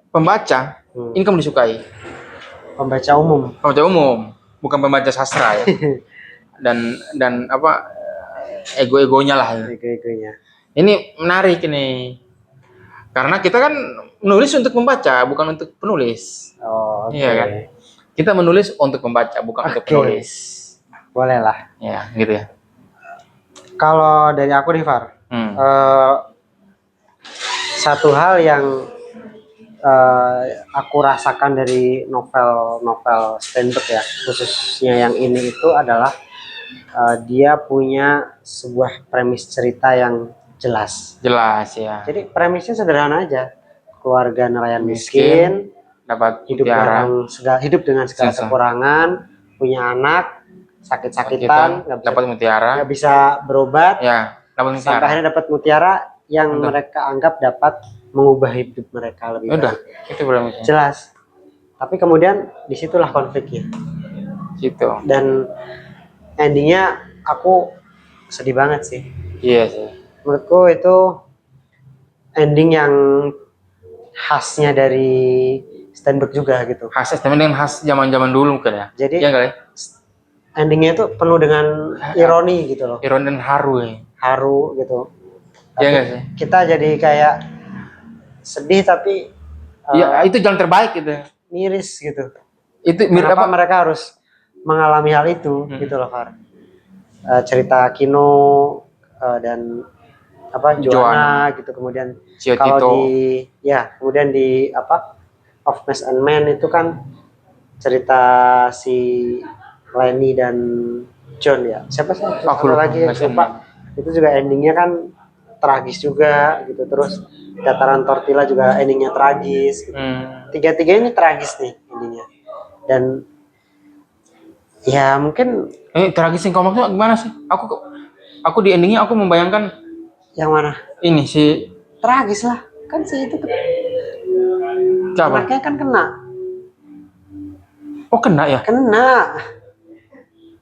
Speaker 1: pembaca, ini kamu disukai.
Speaker 2: Pembaca umum,
Speaker 1: bukan pembaca sastra ya. dan apa ego-egonya lah.
Speaker 2: Ego-egonya.
Speaker 1: Ini menarik ini. Karena kita kan menulis untuk membaca, bukan untuk penulis.
Speaker 2: Oh,
Speaker 1: iya kan? Kita menulis untuk membaca, bukan untuk penulis.
Speaker 2: Boleh lah.
Speaker 1: Ya, gitu ya.
Speaker 2: Kalau dari aku nih, Far, Eh, satu hal yang aku rasakan dari novel-novel Steinbeck ya, khususnya yang ini itu adalah dia punya sebuah premis cerita yang jelas.
Speaker 1: Jelas ya.
Speaker 2: Jadi premisnya sederhana aja. Keluarga nelayan
Speaker 1: Miskin,
Speaker 2: miskin,
Speaker 1: dapat
Speaker 2: hidup
Speaker 1: mutiara,
Speaker 2: hidup dengan segala
Speaker 1: Susah.
Speaker 2: kekurangan, punya anak, sakit-sakitan,
Speaker 1: dapat mutiara.
Speaker 2: nggak bisa berobat,
Speaker 1: Ya, dapat
Speaker 2: sampai
Speaker 1: mutiara.
Speaker 2: akhirnya dapat mutiara yang
Speaker 1: Udah.
Speaker 2: mereka anggap dapat mengubah hidup mereka lebih
Speaker 1: Udah,
Speaker 2: baik.
Speaker 1: itu premisnya.
Speaker 2: Jelas. Tapi kemudian disitulah konfliknya.
Speaker 1: Gitu.
Speaker 2: Dan endingnya aku sedih banget sih.
Speaker 1: Iya sih.
Speaker 2: Menurutku itu ending yang khasnya dari Steinbeck juga gitu.
Speaker 1: Khas temen dengan khas zaman-zaman dulu kan ya.
Speaker 2: Jadi
Speaker 1: Iya kali.
Speaker 2: endingnya itu penuh dengan ironi gitu loh.
Speaker 1: Iron dan haru ya.
Speaker 2: Haru gitu.
Speaker 1: Iya
Speaker 2: Tapi
Speaker 1: nggak sih?
Speaker 2: kita jadi kayak sedih tapi
Speaker 1: Iya, itu jalan terbaik gitu.
Speaker 2: miris gitu.
Speaker 1: Itu
Speaker 2: Kenapa
Speaker 1: apa?
Speaker 2: mereka harus mengalami hal itu gitu loh, Far. Cerita Kino dan apa Joanna gitu, kemudian
Speaker 1: Cio
Speaker 2: kalau
Speaker 1: Tito.
Speaker 2: kemudian di apa Of Mice and Men itu kan cerita si Lenny dan John ya, siapa sih
Speaker 1: Aku
Speaker 2: satu
Speaker 1: lupa,
Speaker 2: lagi
Speaker 1: Mice and
Speaker 2: lupa. Itu juga endingnya kan tragis juga gitu. Terus Dataran Tortilla juga endingnya tragis gitu. Tiga-tiganya ini tragis nih endingnya. Dan ya mungkin
Speaker 1: Tragis yang kau maksud gimana sih? Aku di endingnya aku membayangkan
Speaker 2: yang mana
Speaker 1: ini si
Speaker 2: tragis lah, kan sih itu
Speaker 1: siapa?
Speaker 2: anaknya kan kena
Speaker 1: Oh kena ya?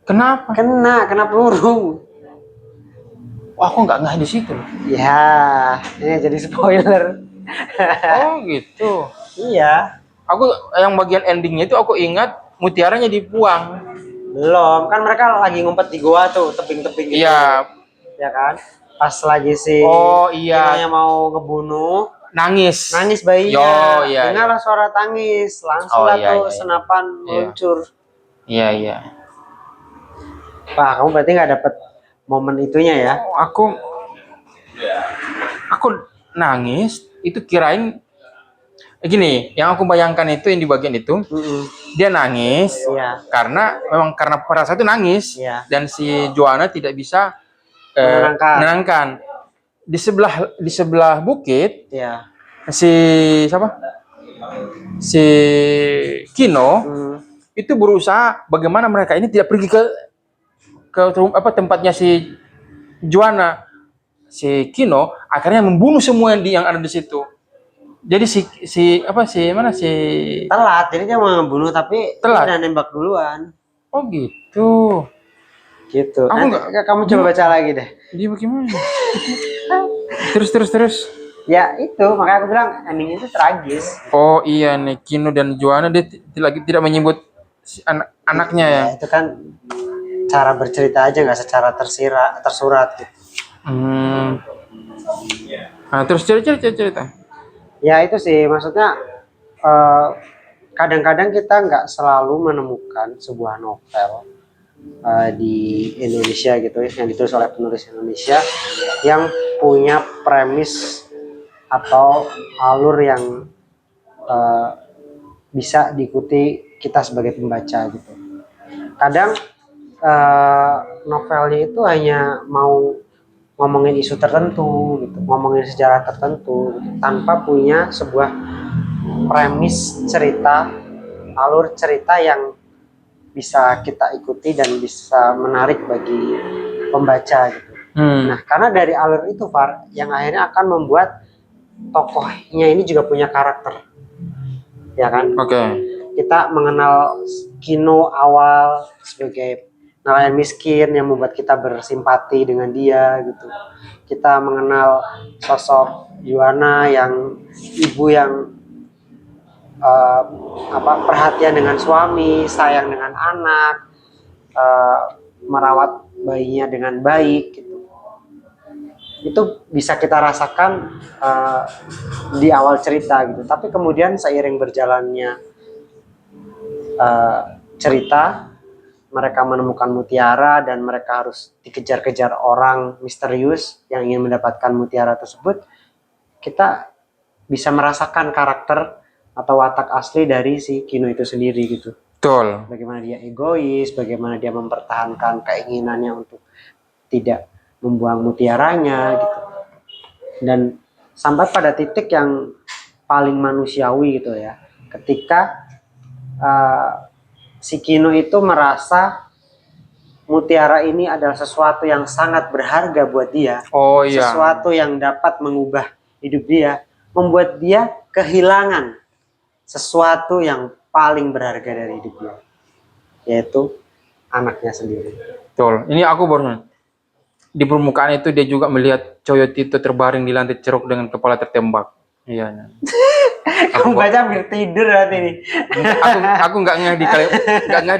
Speaker 1: Kenapa?
Speaker 2: kena peluru.
Speaker 1: Oh, aku nggak di situ loh.
Speaker 2: Ya ini jadi spoiler.
Speaker 1: Oh gitu.
Speaker 2: Iya,
Speaker 1: Aku yang bagian endingnya itu aku ingat mutiaranya dibuang.
Speaker 2: belum, kan mereka lagi ngumpet di goa tuh, tebing-tebing gitu.
Speaker 1: Iya.
Speaker 2: Ya kan, pas lagi si
Speaker 1: Oh iya.
Speaker 2: Kinonya mau ngebunuh,
Speaker 1: Nangis
Speaker 2: bayinya.
Speaker 1: Yo, iya,
Speaker 2: Dengarlah suara tangis, langsung
Speaker 1: Oh,
Speaker 2: lah
Speaker 1: iya,
Speaker 2: tuh
Speaker 1: iya.
Speaker 2: senapan meluncur.
Speaker 1: Iya.
Speaker 2: Wah, kamu berarti nggak dapet momen itunya ya?
Speaker 1: Aku nangis itu kirain gini, yang aku bayangkan itu yang di bagian itu dia nangis
Speaker 2: Iya.
Speaker 1: karena pada saat itu nangis
Speaker 2: Iya.
Speaker 1: dan si Joanna tidak bisa menenangkan. Di sebelah bukit
Speaker 2: Iya.
Speaker 1: si siapa? Si Kino itu berusaha bagaimana mereka ini tidak pergi ke tempatnya si Joanna. Si Kino akhirnya membunuh semua yang ada di situ. Jadi
Speaker 2: telat, jadi dia mau ngebunuh tapi
Speaker 1: telat.
Speaker 2: udah nembak duluan.
Speaker 1: Oh gitu.
Speaker 2: Gitu.
Speaker 1: Aku
Speaker 2: Kamu coba baca lagi deh.
Speaker 1: Dia bagaimana? terus.
Speaker 2: Ya itu, makanya aku bilang ending itu tragis.
Speaker 1: Oh iya nih, Kino dan Joanna dia tidak menyebut anaknya ya.
Speaker 2: Itu kan cara bercerita aja, nggak secara tersurat gitu.
Speaker 1: Nah, terus cerita.
Speaker 2: Ya itu sih, maksudnya kadang-kadang kita nggak selalu menemukan sebuah novel di Indonesia gitu yang ditulis oleh penulis Indonesia yang punya premis atau alur yang bisa diikuti kita sebagai pembaca gitu. Kadang novelnya itu hanya mau ngomongin isu tertentu gitu, ngomongin sejarah tertentu gitu, tanpa punya sebuah premis cerita, alur cerita yang bisa kita ikuti dan bisa menarik bagi pembaca gitu. Nah, karena dari alur itu, Far, yang akhirnya akan membuat tokohnya ini juga punya karakter, ya kan?
Speaker 1: Oke.
Speaker 2: Kita mengenal Kino awal sebagai nelayan miskin yang membuat kita bersimpati dengan dia gitu. Kita mengenal sosok Joanna yang ibu yang perhatian dengan suami, sayang dengan anak, merawat bayinya dengan baik gitu. Itu bisa kita rasakan di awal cerita gitu. Tapi kemudian seiring berjalannya cerita, mereka menemukan mutiara dan mereka harus dikejar-kejar orang misterius yang ingin mendapatkan mutiara tersebut, kita bisa merasakan karakter atau watak asli dari si Kino itu sendiri gitu.
Speaker 1: Betul.
Speaker 2: Bagaimana dia egois, bagaimana dia mempertahankan keinginannya untuk tidak membuang mutiaranya gitu. Dan sampai pada titik yang paling manusiawi gitu ya, ketika si Kino itu merasa mutiara ini adalah sesuatu yang sangat berharga buat dia,
Speaker 1: Oh iya.
Speaker 2: sesuatu yang dapat mengubah hidup dia, membuat dia kehilangan sesuatu yang paling berharga dari hidup dia, yaitu anaknya sendiri.
Speaker 1: Betul. Ini aku baru di permukaan itu dia juga melihat coyote itu terbaring di lantai ceruk dengan kepala tertembak. Iya.
Speaker 2: Kamu baca hampir tidur nanti nih.
Speaker 1: Aku nggak ngeh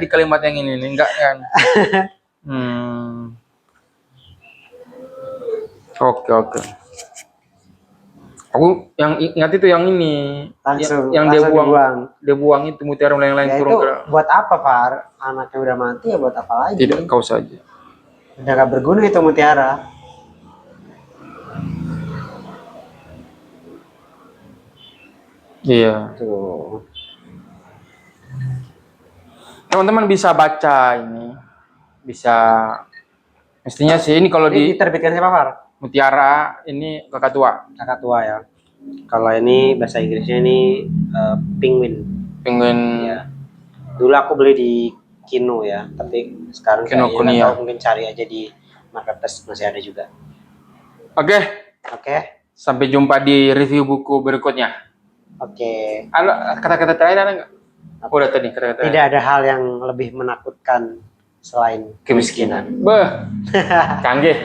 Speaker 1: di kalimat yang ini nih, nggak kan. Oke. Aku yang ingat itu yang ini, yang dia
Speaker 2: buang.
Speaker 1: Dia buang itu mutiara lain-lain
Speaker 2: Ya
Speaker 1: turun
Speaker 2: itu
Speaker 1: ke.
Speaker 2: buat apa, Far? Anaknya udah mati ya buat apa lagi?
Speaker 1: Tidak, kau saja.
Speaker 2: Udah gak berguna itu mutiara.
Speaker 1: Iya.
Speaker 2: Tuh.
Speaker 1: Teman-teman bisa baca ini, bisa. Mestinya sih ini kalau
Speaker 2: diterbitkan siapa, Far?
Speaker 1: Mutiara ini kakak tua.
Speaker 2: Kakak tua ya. Kalau ini bahasa Inggrisnya ini Penguin. Ya. Dulu aku beli di Kino ya, tapi sekarang
Speaker 1: Kinokuniya.
Speaker 2: Tahu, mungkin cari aja di marketplace masih ada juga.
Speaker 1: Oke. Sampai jumpa di review buku berikutnya.
Speaker 2: Oke.
Speaker 1: Kata-kata terakhir ada nggak? Udah tadi kata-kata.
Speaker 2: Tidak ada hal yang lebih menakutkan selain kemiskinan.
Speaker 1: Canggih.